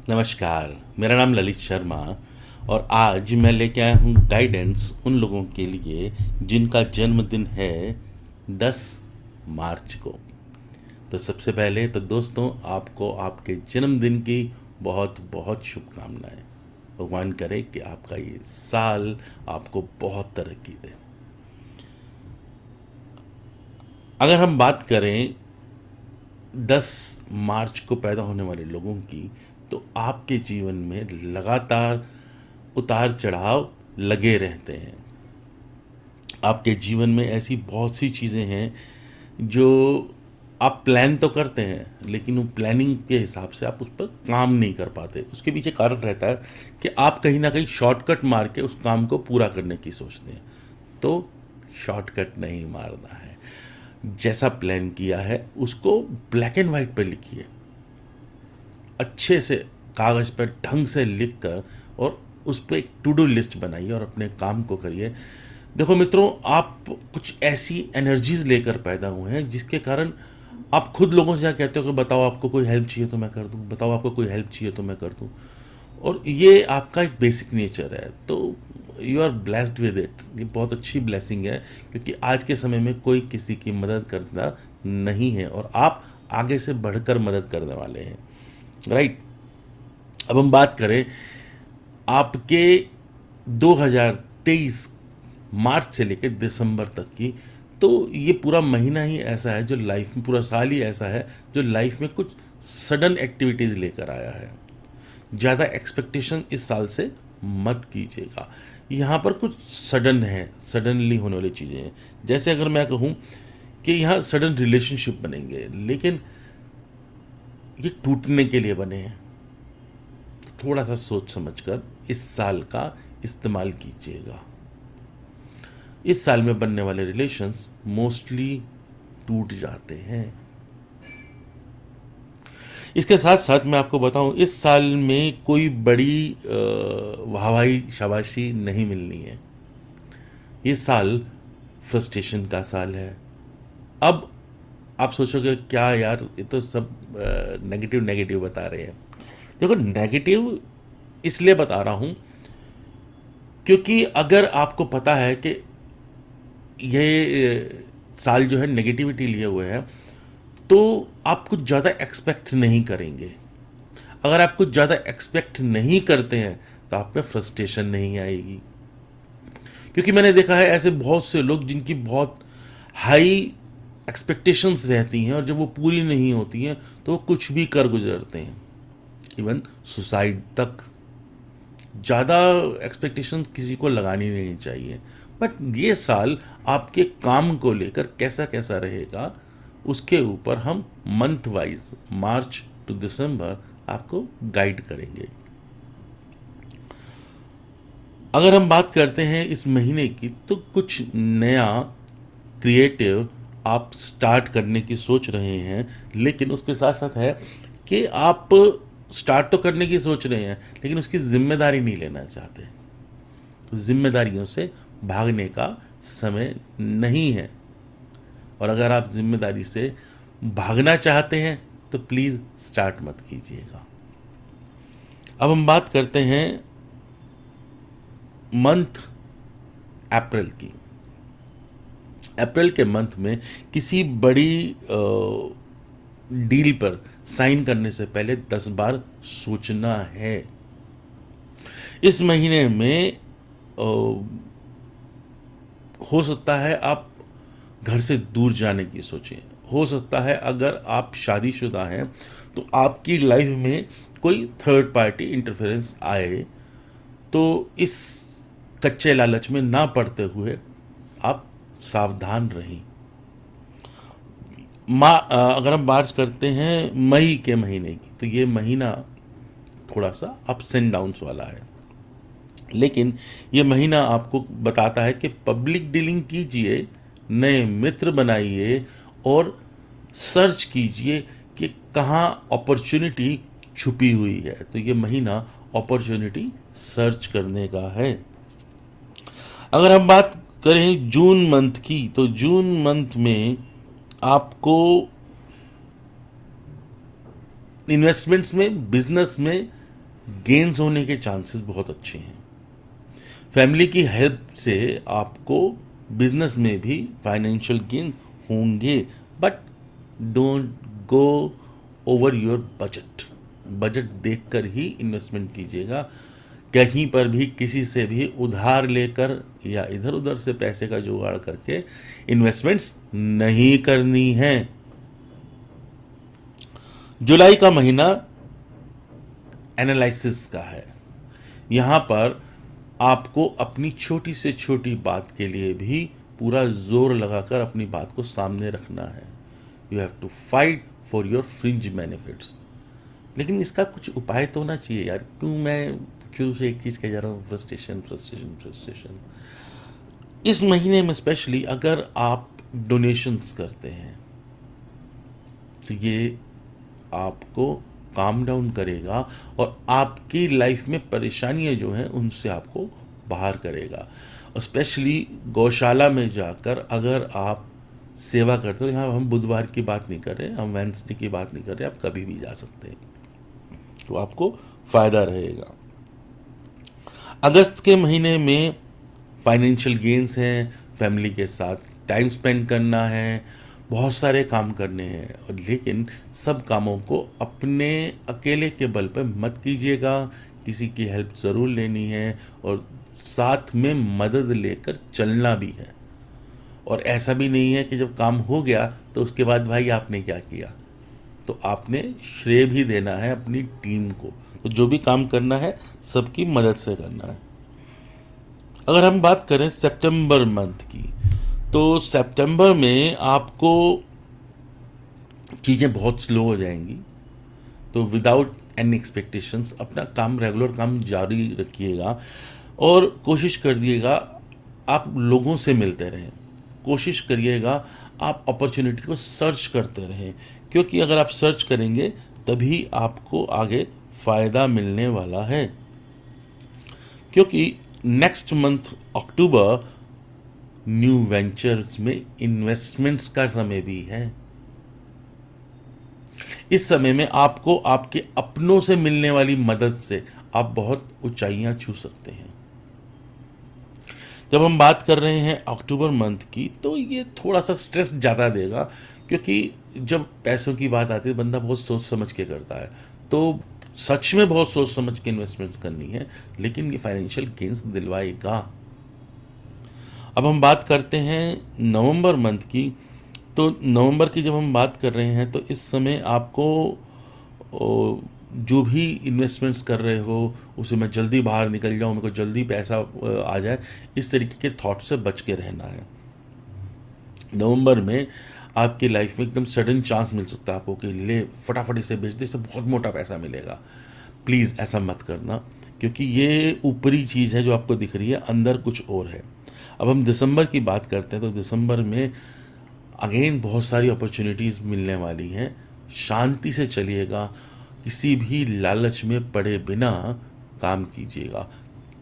नमस्कार, मेरा नाम ललित शर्मा और आज मैं लेके आया हूँ गाइडेंस उन लोगों के लिए जिनका जन्मदिन है 10 मार्च को। तो सबसे पहले तो दोस्तों आपको आपके जन्मदिन की बहुत बहुत शुभकामनाएं। भगवान करे कि आपका ये साल आपको बहुत तरक्की दे। अगर हम बात करें 10 मार्च को पैदा होने वाले लोगों की, तो आपके जीवन में लगातार उतार चढ़ाव लगे रहते हैं। आपके जीवन में ऐसी बहुत सी चीज़ें हैं जो आप प्लान तो करते हैं, लेकिन वो प्लानिंग के हिसाब से आप उस पर काम नहीं कर पाते। उसके पीछे कारण रहता है कि आप कहीं ना कहीं शॉर्टकट मार के उस काम को पूरा करने की सोचते हैं। तो शॉर्टकट नहीं मारना है, जैसा प्लान किया है उसको ब्लैक एंड वाइट पर लिखिए, अच्छे से कागज़ पर ढंग से लिख कर, और उस पर एक टू डू लिस्ट बनाइए और अपने काम को करिए। देखो मित्रों, आप कुछ ऐसी एनर्जीज लेकर पैदा हुए हैं जिसके कारण आप खुद लोगों से कहते हो कि बताओ आपको कोई हेल्प चाहिए तो मैं कर दूं, बताओ आपको कोई हेल्प चाहिए तो मैं कर दूं। और ये आपका एक बेसिक नेचर है, तो you are blessed with it. ये बहुत अच्छी ब्लेसिंग है, क्योंकि आज के समय में कोई किसी की मदद करना नहीं है और आप आगे से बढ़कर मदद करने वाले हैं, राइट। अब हम बात करें आपके 2023 मार्च से लेकर दिसंबर तक की, तो ये पूरा महीना ही ऐसा है जो लाइफ में, पूरा साल ही ऐसा है जो लाइफ में कुछ सडन एक्टिविटीज़ लेकर आया है। ज़्यादा एक्सपेक्टेशन इस साल से मत कीजिएगा। यहाँ पर कुछ सडन है, सडनली होने वाली चीज़ें हैं। जैसे अगर मैं कहूँ कि यहाँ सडन रिलेशनशिप बनेंगे, लेकिन ये टूटने के लिए बने हैं। थोड़ा सा सोच समझकर इस साल का इस्तेमाल कीजिएगा। इस साल में बनने वाले रिलेशंस मोस्टली टूट जाते हैं। इसके साथ साथ मैं आपको बताऊं, इस साल में कोई बड़ी वाहवाही शाबाशी नहीं मिलनी है। ये साल फ्रस्ट्रेशन का साल है। अब आप सोचोगे क्या यार, ये तो सब नेगेटिव नेगेटिव बता रहे हैं। देखो, नेगेटिव इसलिए बता रहा हूं क्योंकि अगर आपको पता है कि ये साल जो है नेगेटिविटी लिए हुए है, तो आप कुछ ज़्यादा एक्सपेक्ट नहीं करेंगे। अगर आप कुछ ज़्यादा एक्सपेक्ट नहीं करते हैं तो आप में फ्रस्ट्रेशन नहीं आएगी, क्योंकि मैंने देखा है ऐसे बहुत से लोग जिनकी बहुत हाई एक्सपेक्टेशंस रहती हैं और जब वो पूरी नहीं होती हैं तो वो कुछ भी कर गुजरते हैं, इवन सुसाइड तक। ज़्यादा एक्सपेक्टेशन किसी को लगानी नहीं चाहिए। बट ये साल आपके काम को लेकर कैसा कैसा रहेगा, उसके ऊपर हम मंथ वाइज मार्च टू दिसंबर आपको गाइड करेंगे। अगर हम बात करते हैं इस महीने की, तो कुछ नया क्रिएटिव आप स्टार्ट करने की सोच रहे हैं, लेकिन उसके साथ साथ है कि आप स्टार्ट तो करने की सोच रहे हैं लेकिन उसकी जिम्मेदारी नहीं लेना चाहते। तो जिम्मेदारियों से भागने का समय नहीं है, और अगर आप जिम्मेदारी से भागना चाहते हैं तो प्लीज़ स्टार्ट मत कीजिएगा। अब हम बात करते हैं मंथ अप्रैल की। अप्रैल के मंथ में किसी बड़ी डील पर साइन करने से पहले 10 बार सोचना है। इस महीने में हो सकता है आप घर से दूर जाने की सोचें। हो सकता है अगर आप शादीशुदा हैं तो आपकी लाइफ में कोई थर्ड पार्टी इंटरफेरेंस आए, तो इस कच्चे लालच में ना पड़ते हुए आप सावधान रहें। अगर हम बात करते हैं मई के महीने की, तो ये महीना थोड़ा सा अप्स एंड डाउन्स वाला है, लेकिन ये महीना आपको बताता है कि पब्लिक डीलिंग कीजिए, नए मित्र बनाइए और सर्च कीजिए कि कहाँ अपॉर्चुनिटी छुपी हुई है। तो ये महीना अपॉर्चुनिटी सर्च करने का है। अगर हम बात करें जून मंथ की, तो जून मंथ में आपको इन्वेस्टमेंट्स में, बिजनेस में गेन्स होने के चांसेस बहुत अच्छे हैं। फैमिली की हेल्प से आपको बिजनेस में भी फाइनेंशियल गेन्स होंगे, but don't go over your budget. Budget देखकर ही इन्वेस्टमेंट कीजिएगा। कहीं पर भी किसी से भी उधार लेकर या इधर उधर से पैसे का जुगाड़ करके इन्वेस्टमेंट्स नहीं करनी है। जुलाई का महीना एनालिसिस का है। यहाँ पर आपको अपनी छोटी से छोटी बात के लिए भी पूरा जोर लगाकर अपनी बात को सामने रखना है। You have to fight for your fringe benefits. लेकिन इसका कुछ उपाय तो होना चाहिए यार। क्यों मैं शुरू से एक चीज़ कह जा रहा हूँ, फ्रस्ट्रेशन फ्रस्ट्रेशन फ्रस्ट्रेशन। इस महीने में स्पेशली अगर आप डोनेशंस करते हैं तो ये आपको काम डाउन करेगा और आपकी लाइफ में परेशानियां जो हैं उनसे आपको बाहर करेगा। और स्पेशली गौशाला में जाकर अगर आप सेवा करते हो, यहाँ हम बुधवार की बात नहीं कर रहे, हम वेंसडे की बात नहीं कर रहे, आप कभी भी जा सकते हैं, तो आपको फ़ायदा रहेगा। अगस्त के महीने में फाइनेंशियल गेन्स हैं, फैमिली के साथ टाइम स्पेंड करना है, बहुत सारे काम करने हैं, और लेकिन सब कामों को अपने अकेले के बल पर मत कीजिएगा। किसी की हेल्प ज़रूर लेनी है और साथ में मदद लेकर चलना भी है। और ऐसा भी नहीं है कि जब काम हो गया तो उसके बाद भाई आपने क्या किया, तो आपने श्रेय भी देना है अपनी टीम को। तो जो भी काम करना है सबकी मदद से करना है। अगर हम बात करें सितंबर मंथ की, तो सितंबर में आपको चीज़ें बहुत स्लो हो जाएंगी। तो विदाउट एनी एक्सपेक्टेशंस अपना काम, रेगुलर काम जारी रखिएगा और कोशिश करिएगा आप लोगों से मिलते रहें। कोशिश करिएगा आप अपॉर्चुनिटी को सर्च करते रहें, क्योंकि अगर आप सर्च करेंगे तभी आपको आगे फ़ायदा मिलने वाला है। क्योंकि नेक्स्ट मंथ अक्टूबर न्यू वेंचर्स में इन्वेस्टमेंट्स का समय भी है। इस समय में आपको आपके अपनों से मिलने वाली मदद से आप बहुत ऊंचाइयां छू सकते हैं। जब हम बात कर रहे हैं अक्टूबर मंथ की, तो ये थोड़ा सा स्ट्रेस ज़्यादा देगा, क्योंकि जब पैसों की बात आती है बंदा बहुत सोच समझ के करता है। तो सच में बहुत सोच समझ के इन्वेस्टमेंट्स करनी है, लेकिन ये फाइनेंशियल गेन्स दिलवाएगा। अब हम बात करते हैं नवंबर मंथ की। तो नवंबर की जब हम बात कर रहे हैं तो इस समय आपको जो भी इन्वेस्टमेंट्स कर रहे हो उसे मैं जल्दी बाहर निकल जाऊँ, मेरे को जल्दी पैसा आ जाए, इस तरीके के थॉट से बच के रहना है। नवंबर में आपकी लाइफ में एकदम सडन चांस मिल सकता है आपको कि ले फटाफट इसे बेच दे, इससे बहुत मोटा पैसा मिलेगा। प्लीज़ ऐसा मत करना, क्योंकि ये ऊपरी चीज़ है जो आपको दिख रही है, अंदर कुछ और है। अब हम दिसंबर की बात करते हैं, तो दिसंबर में अगेन बहुत सारी अपॉर्चुनिटीज़ मिलने वाली हैं। शांति से चलिएगा, किसी भी लालच में पड़े बिना काम कीजिएगा।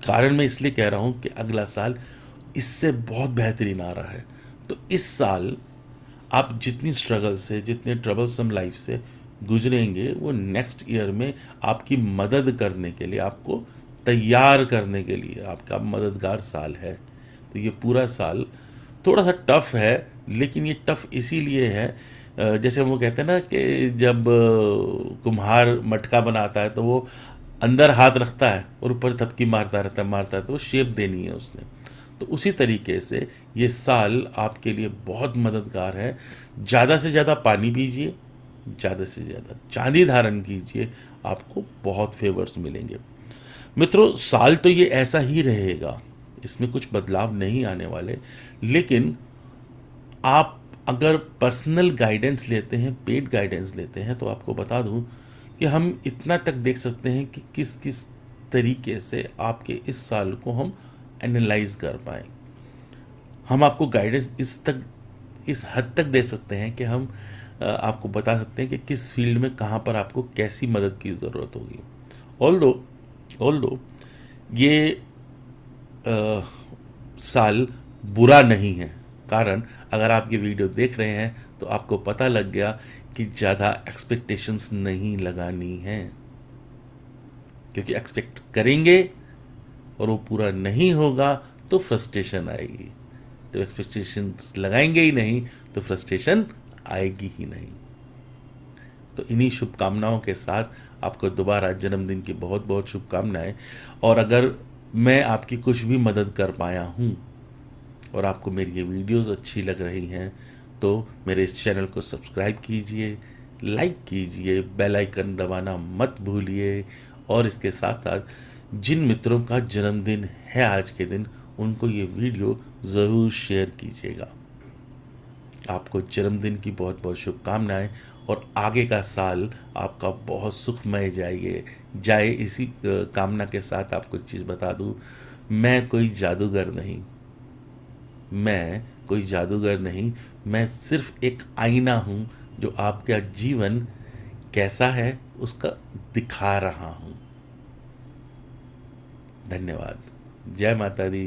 कारण मैं इसलिए कह रहा हूँ कि अगला साल इससे बहुत बेहतरीन आ रहा है। तो इस साल आप जितनी स्ट्रगल से, जितने ट्रबलसम लाइफ से गुजरेंगे, वो नेक्स्ट ईयर में आपकी मदद करने के लिए, आपको तैयार करने के लिए आपका मददगार साल है। तो ये पूरा साल थोड़ा सा टफ है, लेकिन ये टफ इसीलिए है, जैसे वो कहते हैं ना कि जब कुम्हार मटका बनाता है तो वो अंदर हाथ रखता है और ऊपर थपकी मारता रहता है, तो वो शेप देनी है उसने। तो उसी तरीके से ये साल आपके लिए बहुत मददगार है। ज़्यादा से ज़्यादा पानी पीजिए, ज़्यादा से ज़्यादा चांदी धारण कीजिए, आपको बहुत फेवर्स मिलेंगे। मित्रों, साल तो ये ऐसा ही रहेगा, इसमें कुछ बदलाव नहीं आने वाले। लेकिन आप अगर पर्सनल गाइडेंस लेते हैं, पेड गाइडेंस लेते हैं, तो आपको बता दूं कि हम इतना तक देख सकते हैं कि किस किस तरीके से आपके इस साल को हम एनालाइज कर पाएँ। हम आपको गाइडेंस इस हद तक दे सकते हैं कि हम आपको बता सकते हैं कि किस फील्ड में कहाँ पर आपको कैसी मदद की ज़रूरत होगी। ऑल्दो ये साल बुरा नहीं है। कारण अगर आप ये वीडियो देख रहे हैं तो आपको पता लग गया कि ज़्यादा एक्सपेक्टेशंस नहीं लगानी है, क्योंकि एक्सपेक्ट करेंगे और वो पूरा नहीं होगा तो फ्रस्ट्रेशन आएगी। तो एक्सपेक्टेशंस लगाएंगे ही नहीं तो फ्रस्ट्रेशन आएगी ही नहीं। तो इन्हीं शुभकामनाओं के साथ आपको दोबारा जन्मदिन की बहुत बहुत शुभकामनाएं। और अगर मैं आपकी कुछ भी मदद कर पाया हूँ और आपको मेरी ये वीडियोस अच्छी लग रही हैं तो मेरे इस चैनल को सब्सक्राइब कीजिए, लाइक कीजिए, बेल आइकन दबाना मत भूलिए। और इसके साथ साथ जिन मित्रों का जन्मदिन है आज के दिन, उनको ये वीडियो ज़रूर शेयर कीजिएगा। आपको जन्मदिन की बहुत बहुत शुभकामनाएं और आगे का साल आपका बहुत सुखमय जाए। इसी कामना के साथ आपको एक चीज़ बता दूं, मैं कोई जादूगर नहीं, मैं सिर्फ एक आईना हूं जो आपका जीवन कैसा है उसका दिखा रहा हूं। धन्यवाद। जय माता दी।